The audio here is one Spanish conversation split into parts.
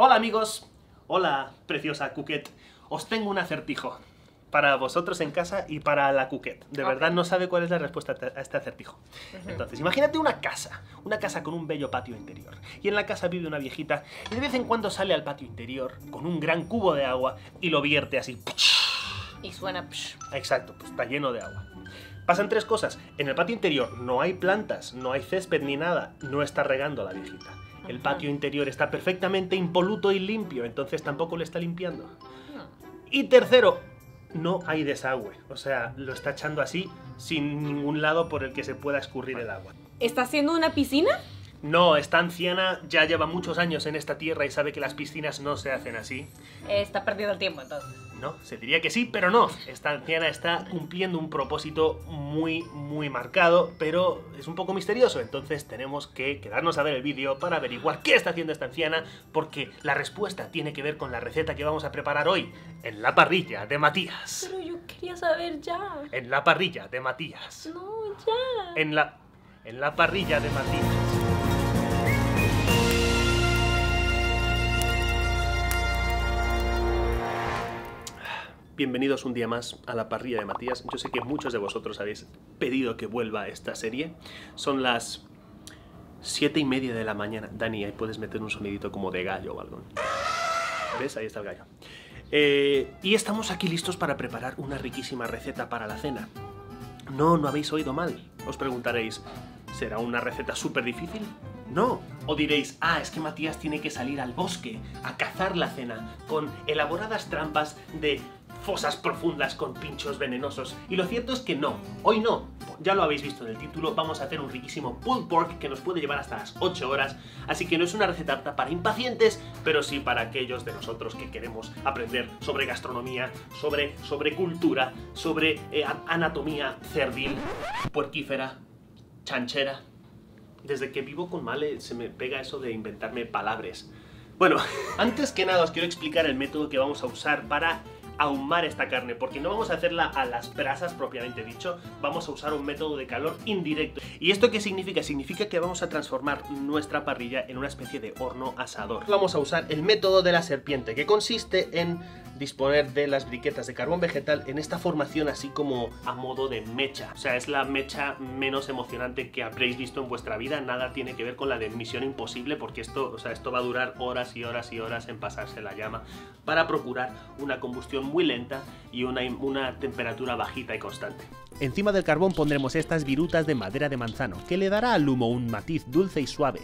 Hola amigos, hola preciosa Cuquet, os tengo un acertijo para vosotros en casa y para la Cuquet. De verdad no sabe cuál es la respuesta a este acertijo. Entonces, imagínate una casa con un bello patio interior. Y en la casa vive una viejita y de vez en cuando sale al patio interior con un gran cubo de agua y lo vierte así. Y suena... Exacto, pues está lleno de agua. Pasan tres cosas. En el patio interior no hay plantas, no hay césped ni nada, no está regando la viejita. El patio interior está perfectamente impoluto y limpio, entonces tampoco le está limpiando. Y tercero, no hay desagüe, o sea, lo está echando así, sin ningún lado por el que se pueda escurrir el agua. ¿Está haciendo una piscina? No, esta anciana ya lleva muchos años en esta tierra y sabe que las piscinas no se hacen así. Está perdiendo el tiempo, entonces. No, se diría que sí, pero no. Esta anciana está cumpliendo un propósito muy marcado, pero es un poco misterioso. Entonces tenemos que quedarnos a ver el vídeo para averiguar qué está haciendo esta anciana, porque la respuesta tiene que ver con la receta que vamos a preparar hoy en la parrilla de Matías. Pero yo quería saber ya. En la parrilla de Matías. No, ya. En la parrilla de Matías. Bienvenidos un día más a la parrilla de Matías. Yo sé que muchos de vosotros habéis pedido que vuelva esta serie. Son las 7:30 de la mañana. Dani, ahí puedes meter un sonidito como de gallo o algo. ¿Ves? Ahí está el gallo. Y estamos aquí listos para preparar una riquísima receta para la cena. No habéis oído mal. Os preguntaréis, ¿será una receta súper difícil? No. O diréis, es que Matías tiene que salir al bosque a cazar la cena con elaboradas trampas de fosas profundas con pinchos venenosos. Y lo cierto es que no, hoy no. Ya lo habéis visto en el título, vamos a hacer un riquísimo pulled pork que nos puede llevar hasta las 8 horas, así que no es una receta apta para impacientes, pero sí para aquellos de nosotros que queremos aprender sobre gastronomía, sobre cultura, sobre anatomía cerdil, puerquífera, chanchera. Desde que vivo con Male se me pega eso de inventarme palabras. Bueno, antes que nada os quiero explicar el método que vamos a usar para ahumar esta carne, porque no vamos a hacerla a las brasas propiamente dicho, vamos a usar un método de calor indirecto. ¿Y esto qué significa? Significa que vamos a transformar nuestra parrilla en una especie de horno asador. Vamos a usar el método de la serpiente, que consiste en disponer de las briquetas de carbón vegetal en esta formación así como a modo de mecha. O sea, es la mecha menos emocionante que habréis visto en vuestra vida. Nada tiene que ver con la de Misión Imposible, porque esto va a durar horas y horas y horas en pasarse la llama para procurar una combustión muy lenta y una temperatura bajita y constante. Encima del carbón pondremos estas virutas de madera de manzano, que le dará al humo un matiz dulce y suave.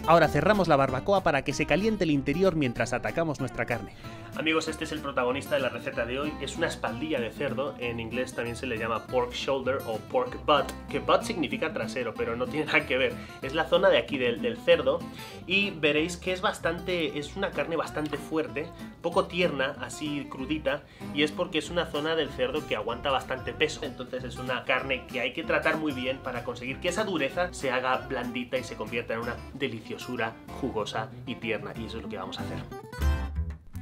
Ahora cerramos la barbacoa para que se caliente el interior mientras atacamos nuestra carne. Amigos, este es el protagonista de la receta de hoy. Es una espaldilla de cerdo. En inglés también se le llama pork shoulder o pork butt, que butt significa trasero, pero no tiene nada que ver. Es la zona de aquí del cerdo y veréis que es una carne bastante fuerte, poco tierna, así crudita, y es porque es una zona del cerdo que aguanta bastante peso. Entonces es una carne que hay que tratar muy bien para conseguir que esa dureza se haga blandita y se convierta en una deliciosura jugosa y tierna, y eso es lo que vamos a hacer.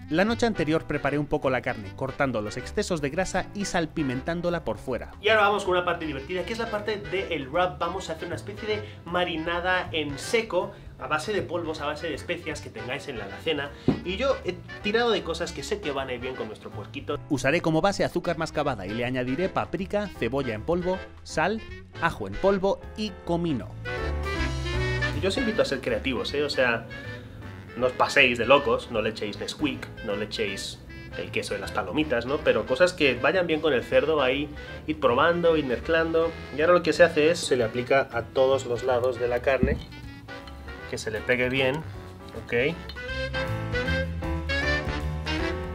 La noche anterior preparé un poco la carne, cortando los excesos de grasa y salpimentándola por fuera. Y ahora vamos con una parte divertida, que es la parte del rub. Vamos a hacer una especie de marinada en seco, a base de polvos, a base de especias que tengáis en la alacena. Y yo he tirado de cosas que sé que van a ir bien con nuestro puerquito. Usaré como base azúcar mascabada y le añadiré paprika, cebolla en polvo, sal, ajo en polvo y comino. Yo os invito a ser creativos, o sea, no os paséis de locos, no le echéis Nesquik, no le echéis el queso de las palomitas, ¿no? Pero cosas que vayan bien con el cerdo, ahí ir probando, ir mezclando. Y ahora lo que se hace es, se le aplica a todos los lados de la carne, que se le pegue bien, ¿ok?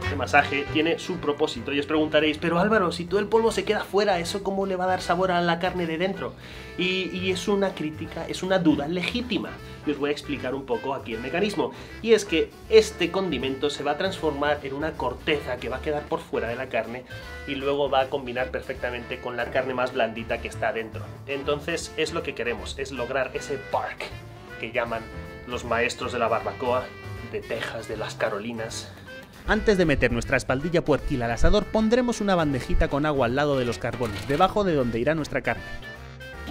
Este masaje tiene su propósito y os preguntaréis, pero Álvaro, si todo el polvo se queda fuera, ¿eso cómo le va a dar sabor a la carne de dentro? Y es una crítica, es una duda legítima. Y os voy a explicar un poco aquí el mecanismo. Y es que este condimento se va a transformar en una corteza que va a quedar por fuera de la carne y luego va a combinar perfectamente con la carne más blandita que está dentro. Entonces es lo que queremos, es lograr ese bark que llaman los maestros de la barbacoa de Texas, de las Carolinas. Antes de meter nuestra espaldilla puerquil al asador, pondremos una bandejita con agua al lado de los carbones, debajo de donde irá nuestra carne.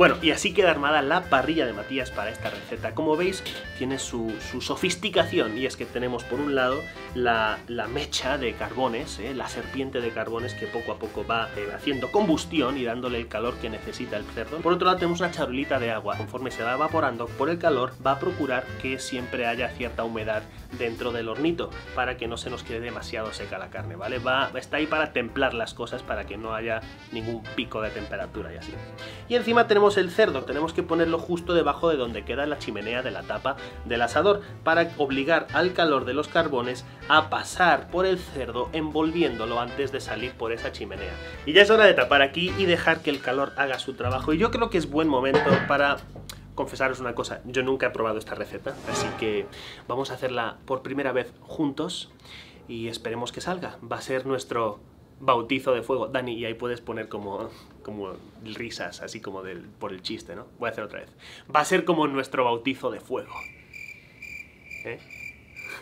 Bueno, y así queda armada la parrilla de Matías para esta receta. Como veis, tiene su sofisticación, y es que tenemos por un lado la mecha de carbones, la serpiente de carbones que poco a poco va haciendo combustión y dándole el calor que necesita el cerdo. Por otro lado tenemos una charolita de agua. Conforme se va evaporando por el calor, va a procurar que siempre haya cierta humedad dentro del hornito para que no se nos quede demasiado seca la carne, ¿vale? Está ahí para templar las cosas, para que no haya ningún pico de temperatura y así. Y encima tenemos el cerdo, tenemos que ponerlo justo debajo de donde queda la chimenea de la tapa del asador para obligar al calor de los carbones a pasar por el cerdo envolviéndolo antes de salir por esa chimenea. Y ya es hora de tapar aquí y dejar que el calor haga su trabajo, y yo creo que es buen momento para confesaros una cosa. Yo nunca he probado esta receta, así que vamos a hacerla por primera vez juntos y esperemos que salga. Va a ser nuestro bautizo de fuego. Dani, y ahí puedes poner como risas, así como por el chiste, ¿no? Voy a hacer otra vez. Va a ser como nuestro bautizo de fuego. ¿Eh?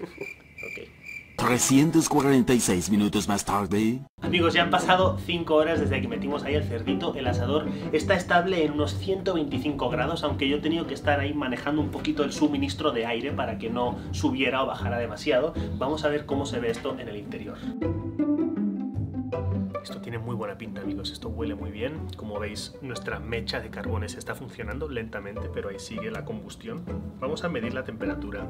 Ok. 346 minutos más tarde. Amigos, ya han pasado 5 horas desde que metimos ahí el cerdito. El asador está estable en unos 125 grados, aunque yo he tenido que estar ahí manejando un poquito el suministro de aire para que no subiera o bajara demasiado. Vamos a ver cómo se ve esto en el interior. Esto tiene muy buena pinta, amigos, esto huele muy bien. Como veis, nuestra mecha de carbones está funcionando lentamente, pero ahí sigue la combustión. Vamos a medir la temperatura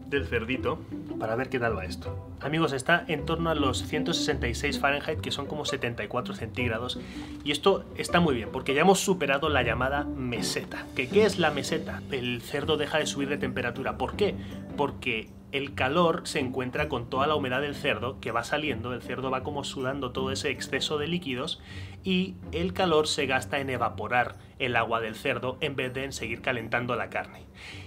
del cerdito para ver qué tal va esto. Amigos, está en torno a los 166 Fahrenheit, que son como 74 centígrados, y esto está muy bien porque ya hemos superado la llamada meseta. ¿Qué es la meseta? El cerdo deja de subir de temperatura. ¿Por qué? Porque el calor se encuentra con toda la humedad del cerdo que va saliendo, el cerdo va como sudando todo ese exceso de líquidos, y el calor se gasta en evaporar el agua del cerdo en vez de en seguir calentando la carne.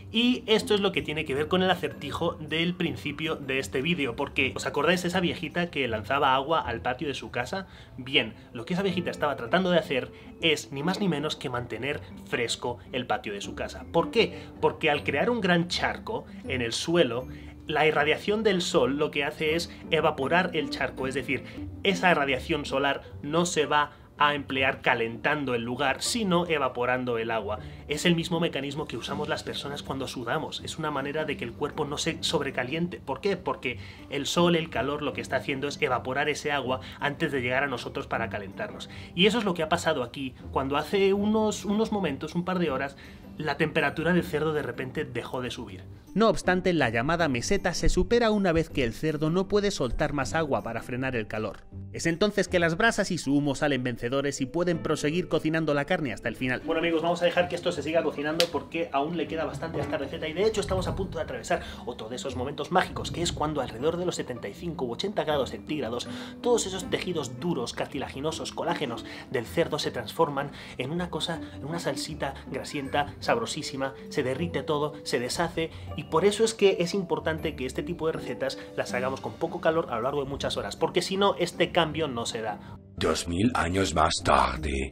Y esto es lo que tiene que ver con el acertijo del principio de este vídeo, porque ¿os acordáis de esa viejita que lanzaba agua al patio de su casa? Bien, lo que esa viejita estaba tratando de hacer es ni más ni menos que mantener fresco el patio de su casa. ¿Por qué? Porque al crear un gran charco en el suelo, la irradiación del sol lo que hace es evaporar el charco, es decir, esa radiación solar no se va a emplear calentando el lugar, sino evaporando el agua. Es el mismo mecanismo que usamos las personas cuando sudamos. Es una manera de que el cuerpo no se sobrecaliente. ¿Por qué? Porque el sol, el calor, lo que está haciendo es evaporar ese agua antes de llegar a nosotros para calentarnos. Y eso es lo que ha pasado aquí, cuando hace unos momentos, un par de horas, la temperatura del cerdo de repente dejó de subir. No obstante, la llamada meseta se supera una vez que el cerdo no puede soltar más agua para frenar el calor. Es entonces que las brasas y su humo salen vencedores y pueden proseguir cocinando la carne hasta el final. Bueno, amigos, vamos a dejar que esto se siga cocinando porque aún le queda bastante a esta receta, y de hecho estamos a punto de atravesar otro de esos momentos mágicos, que es cuando alrededor de los 75 u 80 grados centígrados todos esos tejidos duros, cartilaginosos, colágenos del cerdo se transforman en una cosa, en una salsita grasienta, sabrosísima, se derrite todo, se deshace, y por eso es que es importante que este tipo de recetas las hagamos con poco calor a lo largo de muchas horas, porque si no, este cambio no se da. 2000 años más tarde.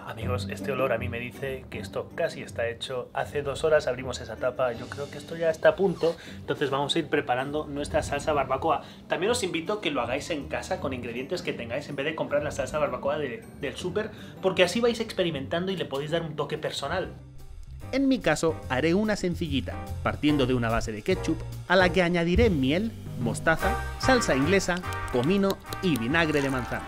Amigos, este olor a mí me dice que esto casi está hecho. Hace 2 horas abrimos esa tapa, yo creo que esto ya está a punto, entonces vamos a ir preparando nuestra salsa barbacoa. También os invito a que lo hagáis en casa con ingredientes que tengáis en vez de comprar la salsa barbacoa del súper, porque así vais experimentando y le podéis dar un toque personal. En mi caso, haré una sencillita, partiendo de una base de ketchup, a la que añadiré miel, mostaza, salsa inglesa, comino y vinagre de manzana.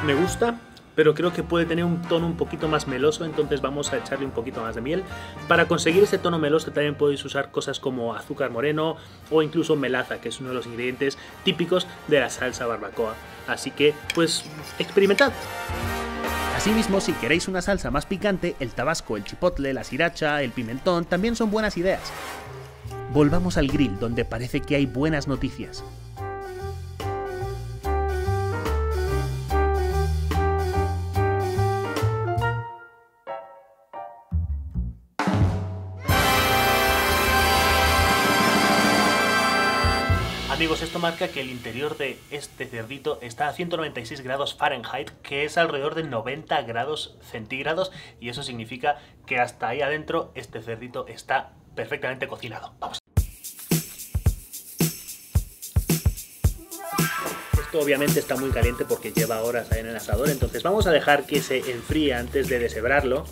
Me gusta, pero creo que puede tener un tono un poquito más meloso, entonces vamos a echarle un poquito más de miel. Para conseguir ese tono meloso también podéis usar cosas como azúcar moreno o incluso melaza, que es uno de los ingredientes típicos de la salsa barbacoa. Así que, pues, experimentad. Asimismo, si queréis una salsa más picante, el tabasco, el chipotle, la sriracha, el pimentón también son buenas ideas. Volvamos al grill, donde parece que hay buenas noticias. Amigos, esto marca que el interior de este cerdito está a 196 grados Fahrenheit, que es alrededor de 90 grados centígrados, y eso significa que hasta ahí adentro este cerdito está perfectamente cocinado. Vamos. Esto obviamente está muy caliente porque lleva horas ahí en el asador, entonces vamos a dejar que se enfríe antes de deshebrarlo.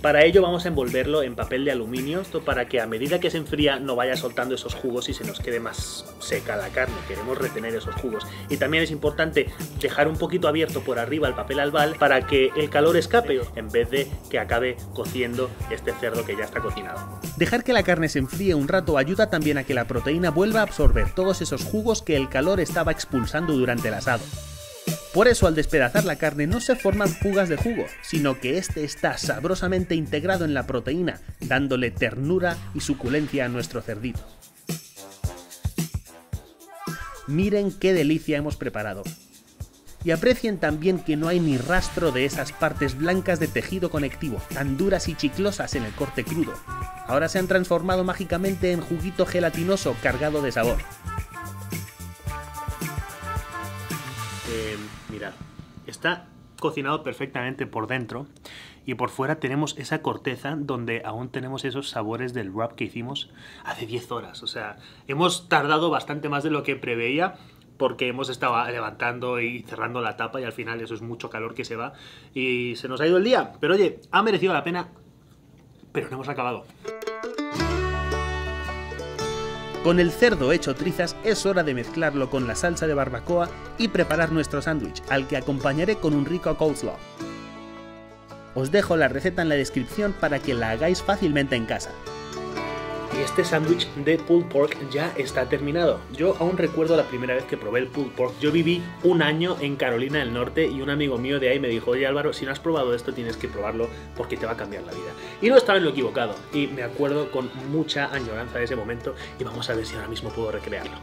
Para ello vamos a envolverlo en papel de aluminio, esto para que a medida que se enfría no vaya soltando esos jugos y se nos quede más seca la carne. Queremos retener esos jugos. Y también es importante dejar un poquito abierto por arriba el papel albal para que el calor escape en vez de que acabe cociendo este cerdo que ya está cocinado. Dejar que la carne se enfríe un rato ayuda también a que la proteína vuelva a absorber todos esos jugos que el calor estaba expulsando durante el asado. Por eso al despedazar la carne no se forman fugas de jugo, sino que este está sabrosamente integrado en la proteína, dándole ternura y suculencia a nuestro cerdito. Miren qué delicia hemos preparado. Y aprecien también que no hay ni rastro de esas partes blancas de tejido conectivo, tan duras y chiclosas en el corte crudo. Ahora se han transformado mágicamente en juguito gelatinoso cargado de sabor. Mirad, está cocinado perfectamente por dentro y por fuera tenemos esa corteza donde aún tenemos esos sabores del wrap que hicimos hace 10 horas. O sea, hemos tardado bastante más de lo que preveía porque hemos estado levantando y cerrando la tapa y al final eso es mucho calor que se va y se nos ha ido el día. Pero oye, ha merecido la pena, pero no hemos acabado. Con el cerdo hecho trizas es hora de mezclarlo con la salsa de barbacoa y preparar nuestro sándwich, al que acompañaré con un rico coleslaw. Os dejo la receta en la descripción para que la hagáis fácilmente en casa. Y este sándwich de pulled pork ya está terminado. Yo aún recuerdo la primera vez que probé el pulled pork. Yo viví un año en Carolina del Norte y un amigo mío de ahí me dijo: oye Álvaro, si no has probado esto tienes que probarlo porque te va a cambiar la vida. Y no estaba en lo equivocado. Y me acuerdo con mucha añoranza de ese momento y vamos a ver si ahora mismo puedo recrearlo.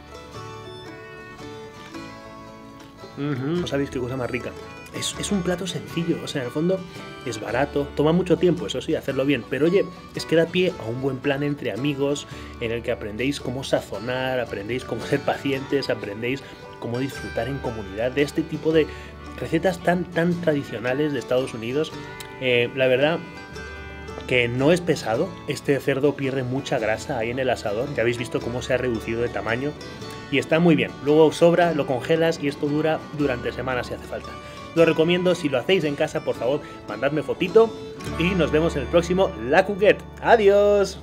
No sabéis qué cosa más rica. Es un plato sencillo, o sea, en el fondo es barato, toma mucho tiempo, eso sí, hacerlo bien, pero oye, es que da pie a un buen plan entre amigos en el que aprendéis cómo sazonar, aprendéis cómo ser pacientes, aprendéis cómo disfrutar en comunidad de este tipo de recetas tan tradicionales de Estados Unidos. La verdad que no es pesado, este cerdo pierde mucha grasa ahí en el asador, ya habéis visto cómo se ha reducido de tamaño y está muy bien, luego sobra, lo congelas y esto dura durante semanas si hace falta. Lo recomiendo, si lo hacéis en casa, por favor, mandadme fotito y nos vemos en el próximo La Cookette. ¡Adiós!